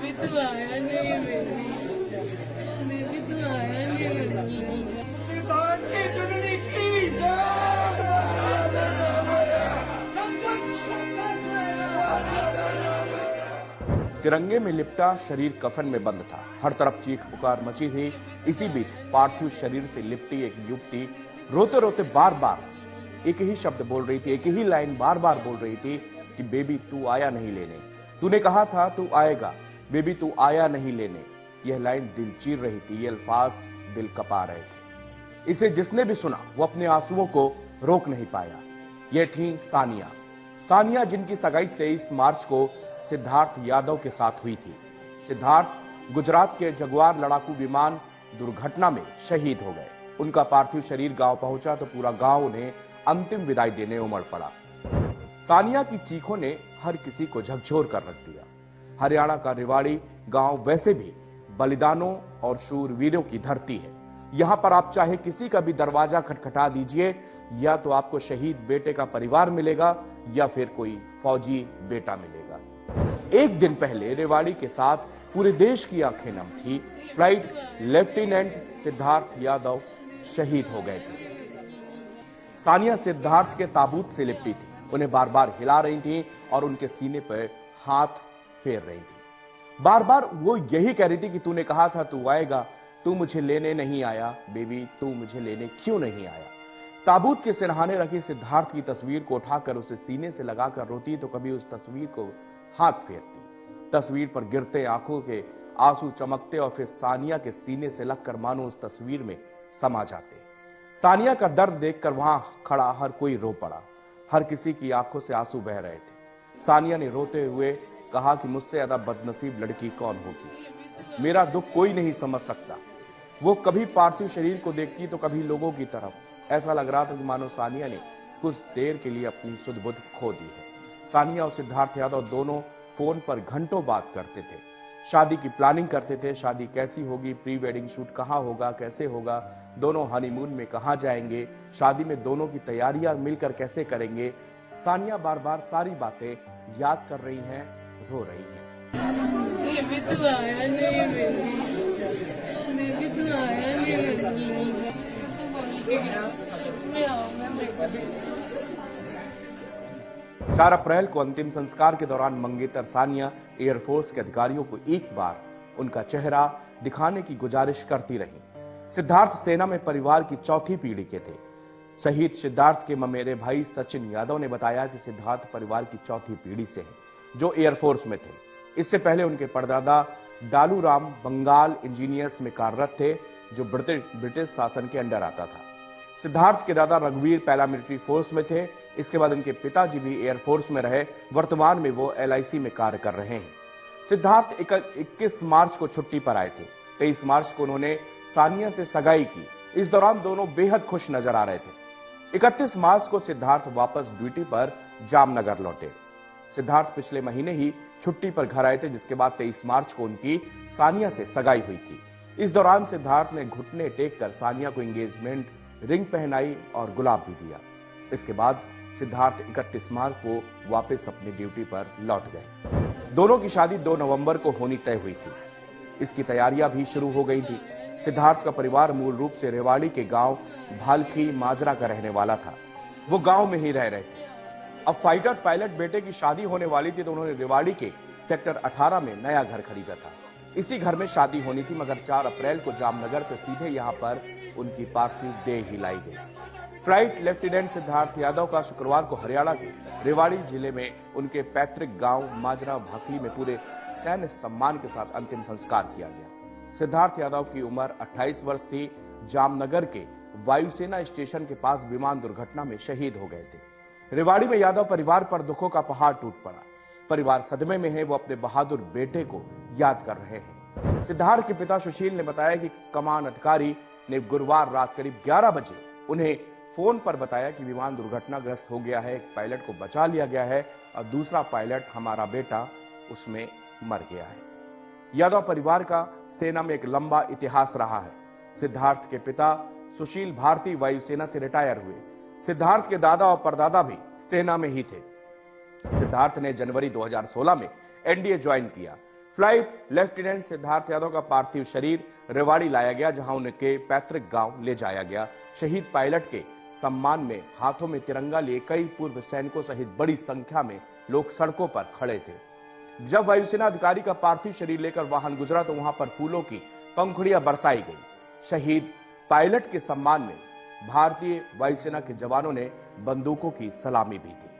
भी तो आया नहीं मैं भी तो आया नहीं सिद्धार्थ की चुनरी की तिरंगे में लिपटा शरीर कफन में बंद था। हर तरफ चीख पुकार मची थी। इसी बीच पार्थिव शरीर से लिपटी एक युवती रोते रोते बार बार एक ही शब्द बोल रही थी, एक ही लाइन बार बार बोल रही थी कि बेबी तू आया नहीं लेने, तूने कहा था तू आएगा, बेबी तू आया नहीं लेने। यह लाइन दिल चीर रही थी, ये अल्फाज दिल कपा रहे थे। इसे जिसने भी सुना वो अपने आंसुओं को रोक नहीं पाया। ये थी सानिया। सानिया जिनकी सगाई 23 मार्च को सिद्धार्थ यादव के साथ हुई थी। सिद्धार्थ गुजरात के जगुआर लड़ाकू विमान दुर्घटना में शहीद हो गए। उनका पार्थिव शरीर गांव पहुंचा तो पूरा गांव उन्हें अंतिम विदाई देने उमड़ पड़ा। सानिया की चीखों ने हर किसी को झकझोर कर रख दिया। हरियाणा का रेवाड़ी गांव वैसे भी बलिदानों और शूरवीरों की धरती है। यहां पर आप चाहे किसी का भी दरवाजा खटखटा दीजिए, या तो आपको शहीद बेटे का परिवार मिलेगा या फिर कोई फौजी बेटा मिलेगा। एक दिन पहले रेवाड़ी के साथ पूरे देश की आंखें नम थी। फ्लाइट लेफ्टिनेंट सिद्धार्थ यादव शहीद हो गए थे। सानिया सिद्धार्थ के ताबूत से लिपटी थी, उन्हें बार बार हिला रही थी और उनके सीने पर हाथ फेर रही थी। बार बार वो यही कह रही थी कि तूने कहा था तू आएगा, तू मुझे लेने नहीं आया, बेबी तू मुझे लेने क्यों नहीं आया। ताबूत के सिरहाने रखी सिद्धार्थ की तस्वीर को उठाकर उसे सीने से लगाकर रोती तो कभी उस तस्वीर को हाथ फेरती। तस्वीर पर गिरते आंखों के आंसू चमकते और फिर सानिया के सीने से लगकर मानो उस तस्वीर में समा जाते। सानिया का दर्द देखकर वहां खड़ा हर कोई रो पड़ा। हर किसी की आंखों से आंसू बह रहे थे। सानिया ने रोते हुए कहा कि मुझसे ज्यादा बदनसीब लड़की कौन होगी, मेरा दुख कोई नहीं समझ सकता। वो कभी पार्थिव शरीर को देखती तो कभी लोगों की तरफ। ऐसा लग रहा था कि मानो सानिया ने कुछ देर के लिए अपनी सुध बुध खो दी है। सानिया और सिद्धार्थ यादव दोनों फोन पर घंटों बात करते थे। शादी की प्लानिंग करते थे, शादी कैसी होगी, प्री वेडिंग शूट कहाँ होगा, कैसे होगा, दोनों हनीमून में कहाँ जाएंगे, शादी में दोनों की तैयारियां मिलकर कैसे करेंगे। सानिया बार बार सारी बातें याद कर रही हैं, रो रही हैं। मैं भी तो आया नहीं मैं भी तो आया नहीं मैं आऊंगा देखो। 4 अप्रैल को अंतिम संस्कार के दौरान मंगेतर सानिया एयरफोर्स के अधिकारियों को एक बार उनका चेहरा दिखाने की गुजारिश करती रही। सिद्धार्थ सेना में परिवार की चौथी पीढ़ी के थे। शहीद सिद्धार्थ के ममेरे भाई सचिन यादव ने बताया कि सिद्धार्थ परिवार की चौथी पीढ़ी से हैं, जो एयरफोर्स में थे। इससे पहले उनके परदादा डालू राम बंगाल इंजीनियर्स में कार्यरत थे, जो ब्रिटिश शासन के अंडर आता था। सिद्धार्थ के दादा रघुवीर पैरामिलिट्री फोर्स में थे। इसके बाद उनके पिताजी भी एयरफोर्स में रहे। वर्तमान में वो LIC में कार्य कर रहे हैं। सिद्धार्थ 21 मार्च को छुट्टी पर आए थे। 23 मार्च को उन्होंने सानिया से सगाई की। इस दौरान दोनों बेहद खुश नजर आ रहे थे। 31 मार्च को सिद्धार्थ वापस ड्यूटी पर जामनगर लौटे। सिद्धार्थ पिछले महीने ही छुट्टी पर घर आए थे, जिसके बाद 23 मार्च को उनकी सानिया से सगाई हुई थी। इस दौरान सिद्धार्थ ने घुटने टेक कर सानिया को एंगेजमेंट रिंग पहनाई और गुलाब भी दिया। इसके बाद सिद्धार्थ 31 मार्च को वापस अपनी ड्यूटी पर लौट गए। दोनों की शादी 2 नवंबर को होनी तय हुई थी। इसकी तैयारियां भी शुरू हो गई थी। सिद्धार्थ का परिवार मूल रूप से रेवाड़ी के गांव भालखी माजरा का रहने वाला था। वो गांव में ही रह रहे थे। अब फाइटर पायलट बेटे की शादी होने वाली थी तो उन्होंने रेवाड़ी के सेक्टर 18 में नया घर खरीदा था। इसी घर में शादी होनी थी, मगर 4 अप्रैल को जामनगर से सीधे यहाँ पर उनकी पार्थिव देह ही लाई गई। फ्लाइट लेफ्टिनेंट सिद्धार्थ यादव का शुक्रवार को हरियाणा के रेवाड़ी जिले में उनके पैतृक गांव माजरा भाखली में पूरे सैन्य सम्मान के साथ अंतिम संस्कार किया गया। सिद्धार्थ यादव की उम्र 28 वर्ष थी। जामनगर के वायुसेना स्टेशन के पास विमान दुर्घटना में शहीद हो गए थे। रेवाड़ी में यादव परिवार पर दुखों का पहाड़ टूट पड़ा। परिवार सदमे में है, वो अपने बहादुर बेटे को याद कर रहे हैं। सिद्धार्थ के पिता सुशील ने बताया कि कमान अधिकारी ने गुरुवार रात करीब 11 बजे उन्हें फोन पर बताया कि विमान दुर्घटनाग्रस्त हो गया है, एक पायलट को बचा लिया गया है और दूसरा पायलट हमारा बेटा उसमें मर गया है। यादव परिवार का सेना में एक लंबा इतिहास रहा है। सिद्धार्थ के पिता सुशील भारतीय वायुसेना से रिटायर हुए। सिद्धार्थ के दादा और परदादा भी सेना में ही थे। सिद्धार्थ ने जनवरी 2016 में NDA ज्वाइन किया। फ्लाइट लेफ्टिनेंट सिद्धार्थ यादव का पार्थिव शरीर रेवाड़ी लाया गया, जहां उनके पैतृक गांव ले जाया गया। शहीद पायलट के सम्मान में हाथों में तिरंगा लिए कई पूर्व सैनिकों सहित बड़ी संख्या में लोग सड़कों पर खड़े थे। जब वायुसेना अधिकारी का पार्थिव शरीर लेकर वाहन गुजरा तो वहां पर फूलों की पंखुड़ियां बरसाई गई। शहीद पायलट के सम्मान में भारतीय वायुसेना के जवानों ने बंदूकों की सलामी भी दी।